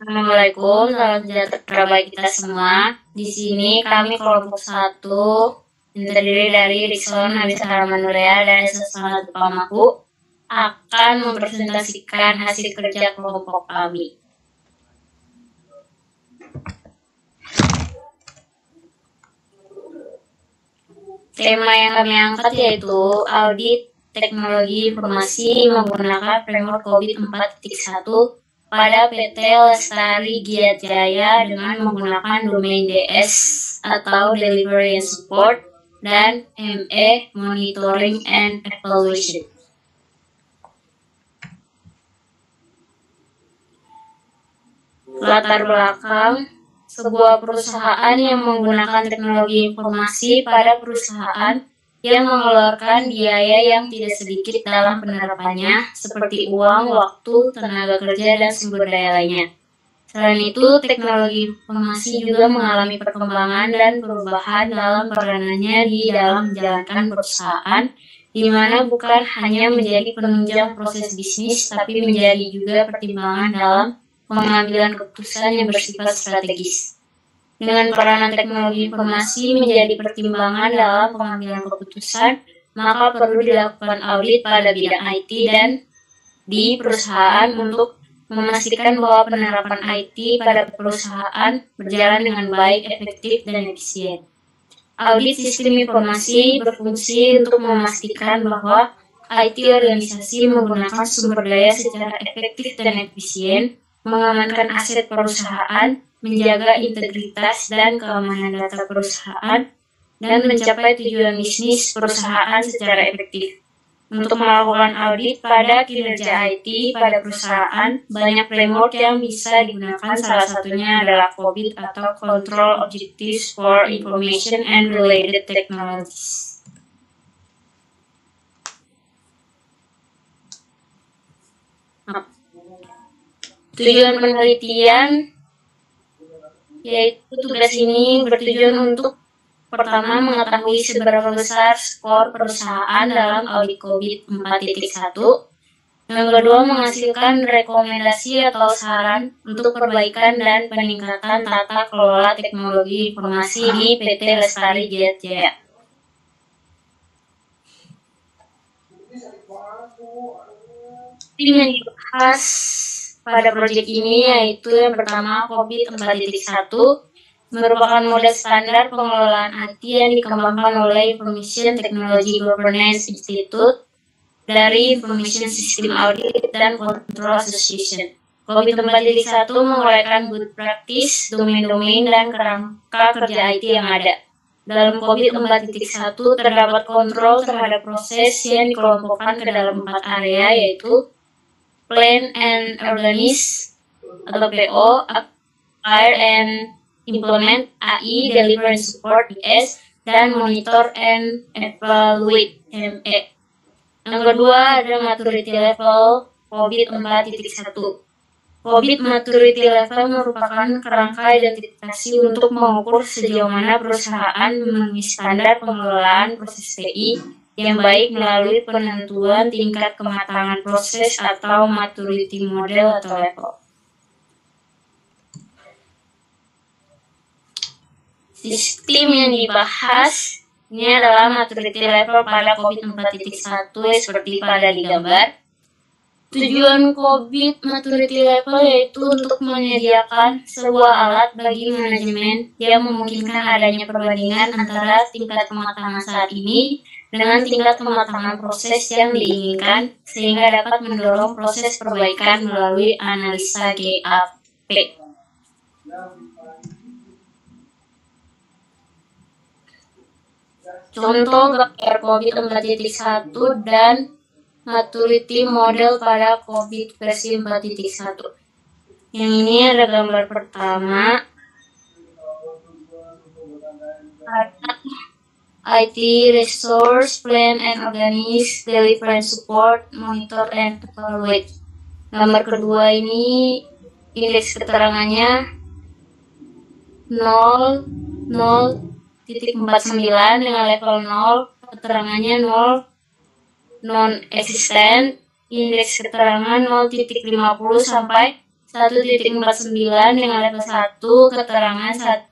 Assalamualaikum, salam sejahtera bagi kita semua. Di sini kami kelompok 1 yang terdiri dari Rikson, Habis Armanurea, dan Sesana Tupamaku akan mempresentasikan hasil kerja kelompok kami. Tema yang kami angkat yaitu audit teknologi informasi menggunakan framework COVID 4.1 pada PT Lestari Giat Jaya dengan menggunakan domain DS atau Delivery and Support dan ME Monitoring and Evaluation. Latar belakang: sebuah perusahaan yang menggunakan teknologi informasi pada perusahaan yang mengeluarkan biaya yang tidak sedikit dalam penerapannya, seperti uang, waktu, tenaga kerja, dan sumber daya lainnya. Selain itu, teknologi informasi juga mengalami perkembangan dan perubahan dalam peranannya di dalam menjalankan perusahaan, di mana bukan hanya menjadi penunjang proses bisnis, tapi menjadi juga pertimbangan dalam pengambilan keputusan yang bersifat strategis. Dengan peranan teknologi informasi menjadi pertimbangan dalam pengambilan keputusan, maka perlu dilakukan audit pada bidang IT dan di perusahaan untuk memastikan bahwa penerapan IT pada perusahaan berjalan dengan baik, efektif, dan efisien. Audit sistem informasi berfungsi untuk memastikan bahwa IT organisasi menggunakan sumber daya secara efektif dan efisien, mengamankan aset perusahaan, menjaga integritas dan keamanan data perusahaan, dan mencapai tujuan bisnis perusahaan secara efektif. Untuk melakukan audit pada kinerja IT pada perusahaan, banyak framework yang bisa digunakan, salah satunya adalah COVID atau Control Objectives for Information and Related Technologies. Tujuan penelitian yaitu tugas ini bertujuan untuk pertama mengetahui seberapa besar skor perusahaan dalam audit COVID 4.1. Yang kedua, menghasilkan rekomendasi atau saran untuk perbaikan dan peningkatan tata kelola teknologi informasi di PT Lestari Giat Jaya. Tim yang dibahas pada proyek ini yaitu yang pertama COVID 4.1 merupakan model standar pengelolaan IT yang dikembangkan oleh Information Technology Governance Institute dari Information System Audit dan Control Association. COVID 4.1 menguraikan good practice, domain-domain, dan kerangka kerja IT yang ada. Dalam COVID 4.1 terdapat kontrol terhadap proses yang dikelompokkan ke dalam 4 area, yaitu Plan and Organize atau PO, Acquire and Implement AI, Deliver and Support DS, dan Monitor and Evaluate ME. Yang kedua adalah Maturity Level COVID 4.1. COVID Maturity Level merupakan kerangka identifikasi untuk mengukur sejauh mana perusahaan memenuhi standar pengelolaan proses TI yang baik melalui penentuan tingkat kematangan proses atau maturity model atau level. Sistem yang dibahas ini adalah maturity level pada COVID 4.1 seperti pada digambar. Tujuan COVID maturity level yaitu untuk menyediakan sebuah alat bagi manajemen yang memungkinkan adanya perbandingan antara tingkat kematangan saat ini dengan tingkat kematangan proses yang diinginkan, sehingga dapat mendorong proses perbaikan melalui analisa GAP. Contoh gambar COVID 4.1 dan maturity model pada COVID versi 4.1. Yang ini ada gambar pertama. IT Resource, Plan and Organize, Deliver and Support, Monitor and Evaluate. Gambar kedua ini indeks keterangannya 0,0.49 dengan level 0, keterangannya 0, non-existent, indeks keterangan 0.50 sampai 1.49 dengan level 1, keterangan 1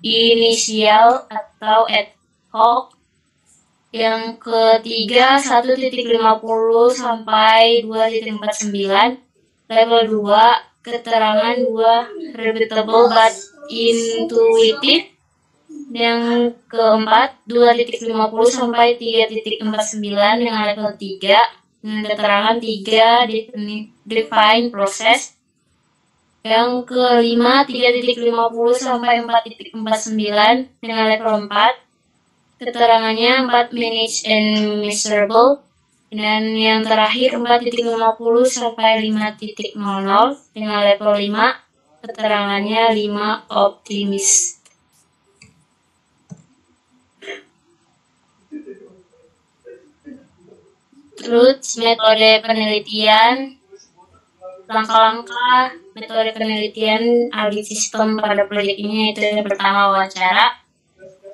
inisial atau ad hoc. Yang ketiga 1.50 sampai 2.49, level 2, keterangan 2 repeatable but intuitive. Yang keempat 2.50 sampai 3.49 dengan level 3 dengan keterangan 3 define process. Yang kelima 3.50 sampai 4.49 dengan level 4, keterangannya 4 manage and measurable. Dan yang terakhir 4.50 sampai 5.00 dengan level 5, keterangannya 5 optimis. Terus metode penelitian, langkah-langkah metode penelitian audit sistem pada proyek ini yaitu yang pertama wawancara,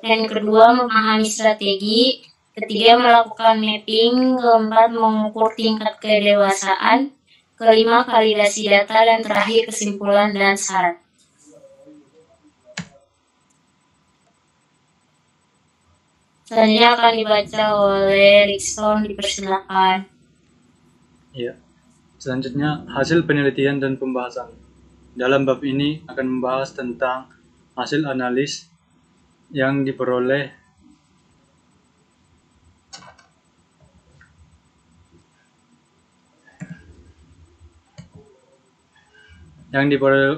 yang kedua memahami strategi, ketiga melakukan mapping, keempat mengukur tingkat kedewasaan, kelima validasi data, dan terakhir kesimpulan dan syarat. Selanjutnya akan dibaca oleh Rickson, dipersilakan. Ya. Selanjutnya, hasil penelitian dan pembahasan. Dalam bab ini akan membahas tentang hasil analis yang diperoleh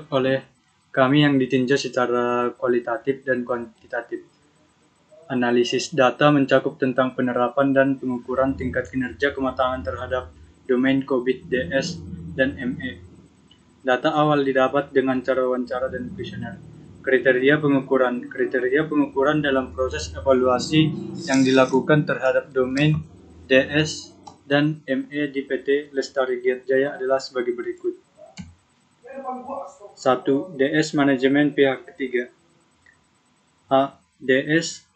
oleh kami yang ditinjau secara kualitatif dan kuantitatif. Analisis data mencakup tentang penerapan dan pengukuran tingkat kinerja kematangan terhadap domain COVID, DS, dan ME. Data awal didapat dengan cara wawancara dan kuesioner. Kriteria pengukuran dalam proses evaluasi yang dilakukan terhadap domain, DS, dan ME di PT Lestari Giat Jaya adalah sebagai berikut. 1. DS manajemen pihak ketiga. A. DS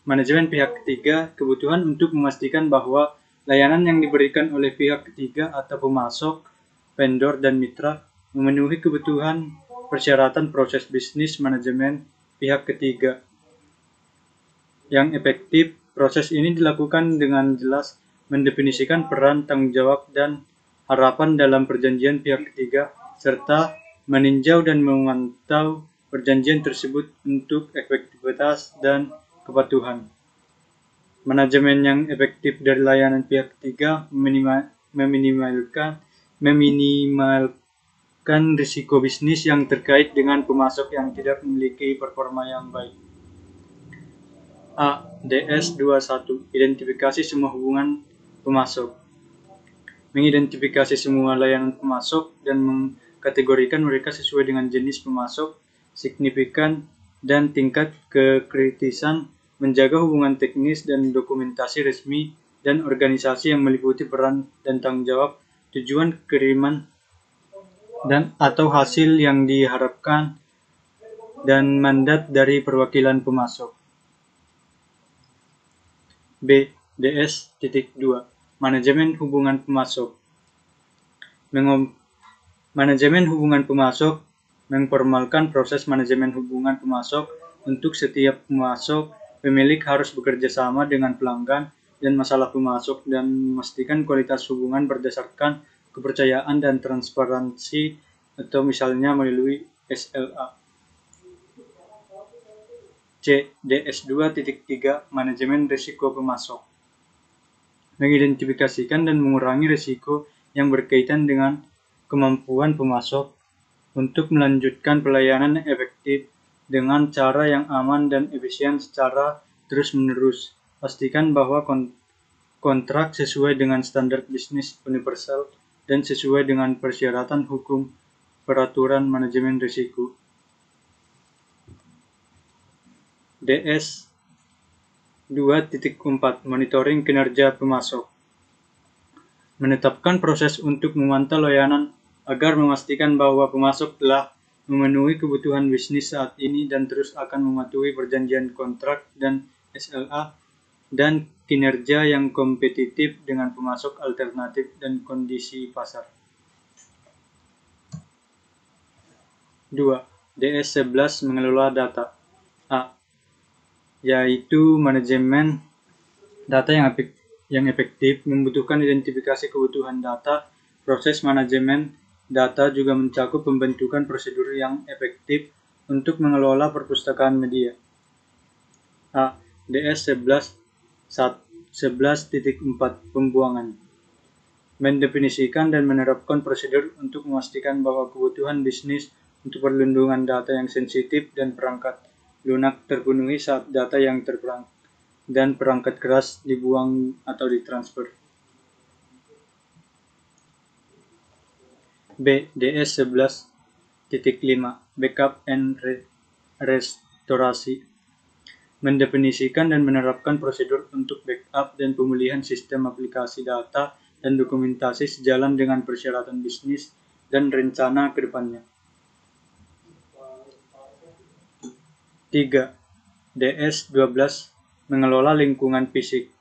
manajemen pihak ketiga, kebutuhan untuk memastikan bahwa layanan yang diberikan oleh pihak ketiga atau pemasok, vendor, dan mitra memenuhi kebutuhan persyaratan proses bisnis manajemen pihak ketiga yang efektif. Proses ini dilakukan dengan jelas, mendefinisikan peran, tanggung jawab, dan harapan dalam perjanjian pihak ketiga, serta meninjau dan memantau perjanjian tersebut untuk efektivitas dan kepatuhan. Manajemen yang efektif dari layanan pihak ketiga meminimalkan risiko bisnis yang terkait dengan pemasok yang tidak memiliki performa yang baik. A. DS 21. Identifikasi semua hubungan pemasok. Mengidentifikasi semua layanan pemasok dan mengkategorikan mereka sesuai dengan jenis pemasok, signifikan, dan tingkat kekritisan, menjaga hubungan teknis dan dokumentasi resmi dan organisasi yang meliputi peran dan tanggung jawab, tujuan kiriman dan atau hasil yang diharapkan, dan mandat dari perwakilan pemasok. B. DS.2. Manajemen hubungan pemasok. Manajemen hubungan pemasok mengformalkan proses manajemen hubungan pemasok. Untuk setiap pemasok, pemilik harus bekerja sama dengan pelanggan dan masalah pemasok dan memastikan kualitas hubungan berdasarkan kepercayaan dan transparansi, atau misalnya melalui SLA. C. DS2.3. Manajemen risiko pemasok. Mengidentifikasikan dan mengurangi risiko yang berkaitan dengan kemampuan pemasok untuk melanjutkan pelayanan yang efektif dengan cara yang aman dan efisien secara terus-menerus. Pastikan bahwa kontrak sesuai dengan standar bisnis universal dan sesuai dengan persyaratan hukum peraturan manajemen risiko. DS 2.4. Monitoring kinerja pemasok. Menetapkan proses untuk memantau layanan agar memastikan bahwa pemasok telah memenuhi kebutuhan bisnis saat ini dan terus akan mematuhi perjanjian kontrak dan SLA dan kinerja yang kompetitif dengan pemasok alternatif dan kondisi pasar. 2. DS11 mengelola data. A. Yaitu manajemen data yang efektif membutuhkan identifikasi kebutuhan data. Proses manajemen data juga mencakup pembentukan prosedur yang efektif untuk mengelola perpustakaan media. A. DS 11.4 Pembuangan mendefinisikan dan menerapkan prosedur untuk memastikan bahwa kebutuhan bisnis untuk perlindungan data yang sensitif dan perangkat lunak terpenuhi saat data yang dan perangkat keras dibuang atau ditransfer. B. DS 11.5 Backup and Restorasi mendefinisikan dan menerapkan prosedur untuk backup dan pemulihan sistem aplikasi data dan dokumentasi sejalan dengan persyaratan bisnis dan rencana ke depannya. 3. DS 12 mengelola lingkungan fisik.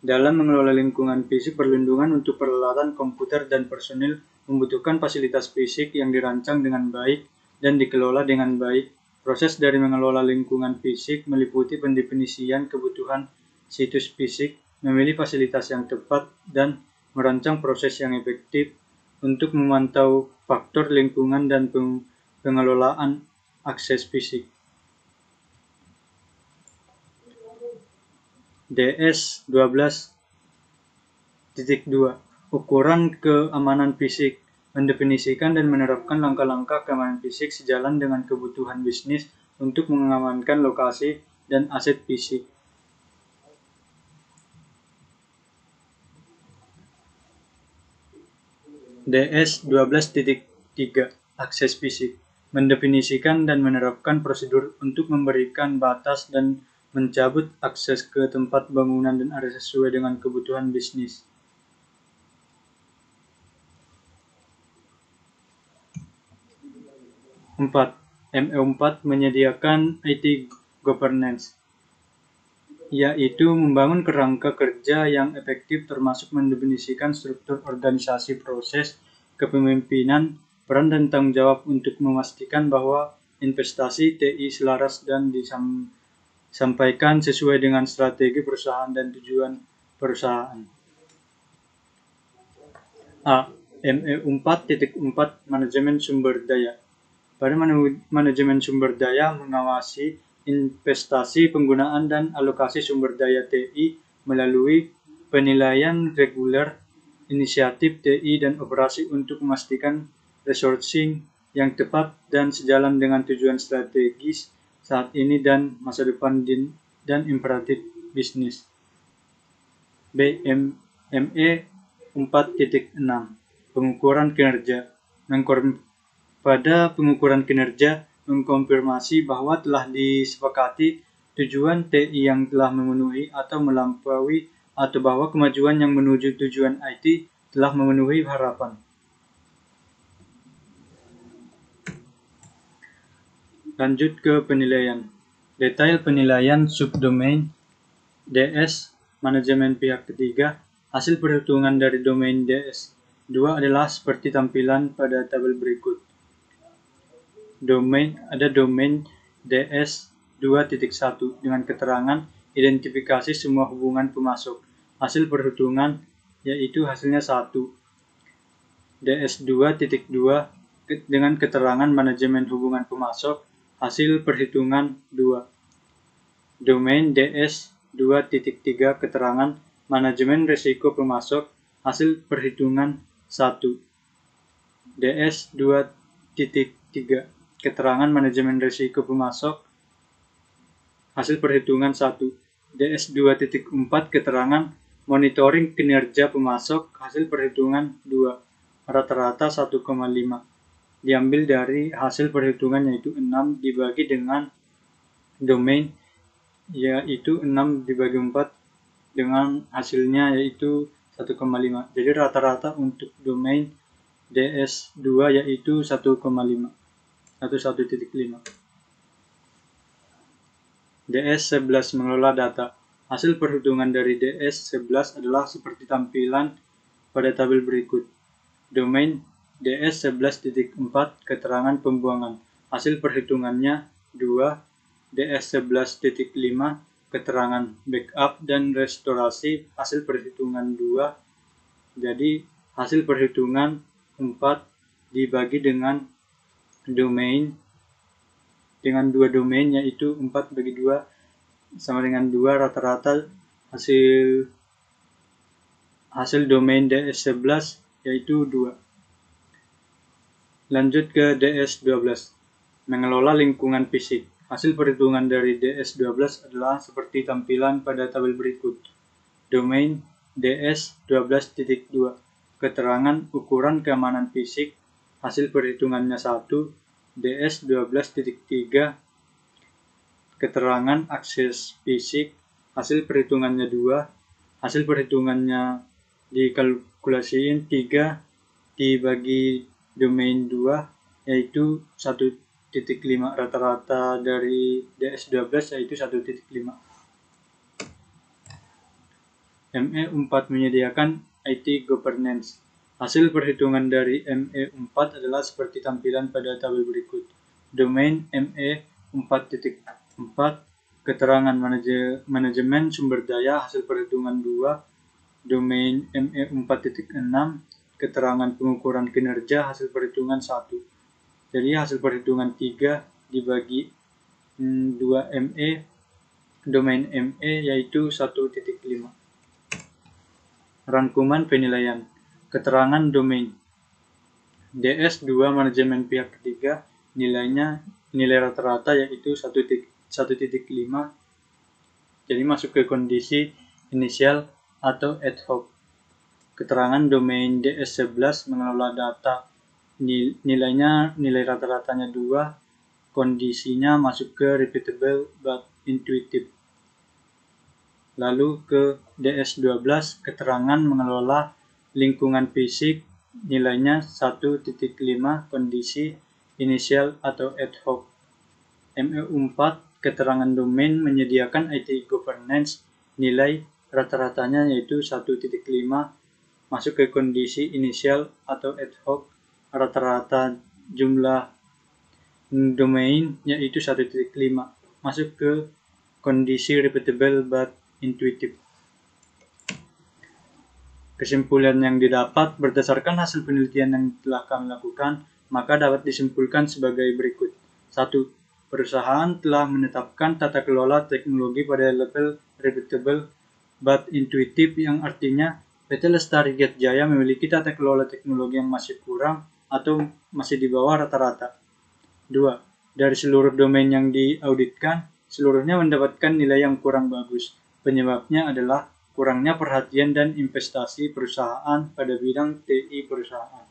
Dalam mengelola lingkungan fisik, perlindungan untuk peralatan komputer dan personil membutuhkan fasilitas fisik yang dirancang dengan baik dan dikelola dengan baik. Proses dari mengelola lingkungan fisik meliputi pendefinisian kebutuhan situs fisik, memilih fasilitas yang tepat, dan merancang proses yang efektif untuk memantau faktor lingkungan dan pengelolaan akses fisik. DS 12.2 Ukuran keamanan fisik mendefinisikan dan menerapkan langkah-langkah keamanan fisik sejalan dengan kebutuhan bisnis untuk mengamankan lokasi dan aset fisik. DS 12.3 Akses fisik mendefinisikan dan menerapkan prosedur untuk memberikan batas dan mencabut akses ke tempat bangunan dan area sesuai dengan kebutuhan bisnis. 4. ME4 menyediakan IT governance, yaitu membangun kerangka kerja yang efektif termasuk mendefinisikan struktur organisasi, proses, kepemimpinan, peran dan tanggung jawab untuk memastikan bahwa investasi TI selaras dan disampaikan sesuai dengan strategi perusahaan dan tujuan perusahaan. A. ME4.4 Manajemen sumber daya. Pada manajemen sumber daya mengawasi investasi, penggunaan, dan alokasi sumber daya TI melalui penilaian reguler, inisiatif TI, dan operasi untuk memastikan resourcing yang tepat dan sejalan dengan tujuan strategis saat ini dan masa depan dan imperatif bisnis. B. ME 4.6 Pengukuran kinerja. Pada pengukuran kinerja, mengkonfirmasi bahwa telah disepakati tujuan TI yang telah memenuhi atau melampaui atau bahwa kemajuan yang menuju tujuan IT telah memenuhi harapan. Lanjut ke penilaian. Detail penilaian subdomain DS manajemen pihak ketiga. Hasil perhitungan dari domain DS2 adalah seperti tampilan pada tabel berikut. Ada domain DS 2.1 dengan keterangan identifikasi semua hubungan pemasok. Hasil perhitungan yaitu hasilnya 1. DS 2.2 dengan keterangan manajemen hubungan pemasok. Hasil perhitungan 2. Domain DS 2.3 keterangan manajemen risiko pemasok. Hasil perhitungan 1. DS 2.3 keterangan manajemen risiko pemasok. Hasil perhitungan 1. DS 2.4 keterangan monitoring kinerja pemasok. Hasil perhitungan 2. Rata-rata 1,5. Diambil dari hasil perhitungan yaitu 6 dibagi dengan domain yaitu 6 dibagi 4 dengan hasilnya yaitu 1,5. Jadi rata-rata untuk domain DS2 yaitu 1,5 atau 1.5. DS11 mengelola data. Hasil perhitungan dari DS11 adalah seperti tampilan pada tabel berikut. Domain DS11.4 keterangan pembuangan. Hasil perhitungannya 2. DS11.5 keterangan backup dan restorasi. Hasil perhitungan 2. Jadi hasil perhitungan 4 dibagi dengan domain dengan 2 domain, yaitu 4 bagi 2 sama dengan 2, rata-rata hasil domain DS11 yaitu 2. Lanjut ke DS12. Mengelola lingkungan fisik. Hasil perhitungan dari DS12 adalah seperti tampilan pada tabel berikut. Domain DS12.2 keterangan ukuran keamanan fisik. Hasil perhitungannya 1. DS12.3 keterangan akses fisik. Hasil perhitungannya 2. Hasil perhitungannya dikalkulasiin 3 dibagi domain 2 yaitu 1.5. Rata-rata dari DS12 yaitu 1.5. ME4 menyediakan IT governance. Hasil perhitungan dari ME4 adalah seperti tampilan pada tabel berikut. Domain ME4.4 keterangan manajemen sumber daya. Hasil perhitungan 2. Domain ME4.6 keterangan pengukuran kinerja. Hasil perhitungan 1. Jadi hasil perhitungan 3 dibagi 2 ME, domain ME yaitu 1.5. Rangkuman penilaian. Keterangan domain DS2 manajemen pihak ketiga, nilai rata-rata yaitu 1.5. Jadi masuk ke kondisi inisial atau ad hoc. Keterangan domain DS11 mengelola data, nilai rata-ratanya 2, kondisinya masuk ke repeatable but intuitive. Lalu ke DS12, keterangan mengelola lingkungan fisik, nilainya 1.5, kondisi inisial atau ad hoc. ME4, keterangan domain menyediakan IT governance, nilai rata-ratanya yaitu 1.5, masuk ke kondisi inisial atau ad hoc, rata-rata jumlah domain yaitu 1.5, masuk ke kondisi repeatable but intuitive. Kesimpulan yang didapat berdasarkan hasil penelitian yang telah kami lakukan, maka dapat disimpulkan sebagai berikut. 1. Perusahaan telah menetapkan tata kelola teknologi pada level repeatable but intuitive, yang artinya PT Lestari Gat Jaya memiliki tata kelola teknologi yang masih kurang atau masih di bawah rata-rata. 2. Dari seluruh domain yang diauditkan, seluruhnya mendapatkan nilai yang kurang bagus. Penyebabnya adalah kurangnya perhatian dan investasi perusahaan pada bidang TI perusahaan.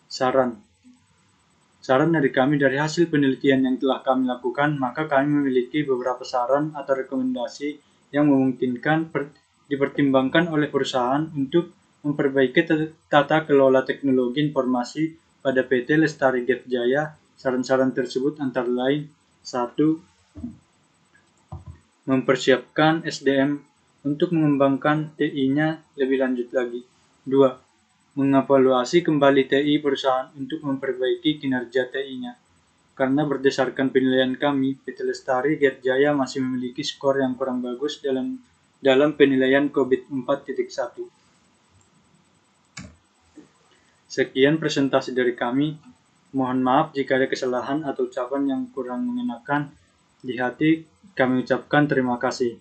Saran dari kami dari hasil penelitian yang telah kami lakukan, maka kami memiliki beberapa saran atau rekomendasi yang memungkinkan dipertimbangkan oleh perusahaan untuk memperbaiki tata kelola teknologi informasi pada PT Lestari Gat Jaya. Saran-saran tersebut antara lain: 1. Mempersiapkan SDM untuk mengembangkan TI-nya lebih lanjut lagi. 2. Mengevaluasi kembali TI perusahaan untuk memperbaiki kinerja TI-nya. Karena berdasarkan penilaian kami, PT Lestari Gat Jaya masih memiliki skor yang kurang bagus dalam penilaian COVID 4.1. Sekian presentasi dari kami. Mohon maaf jika ada kesalahan atau ucapan yang kurang mengenakan di hati. Kami ucapkan terima kasih.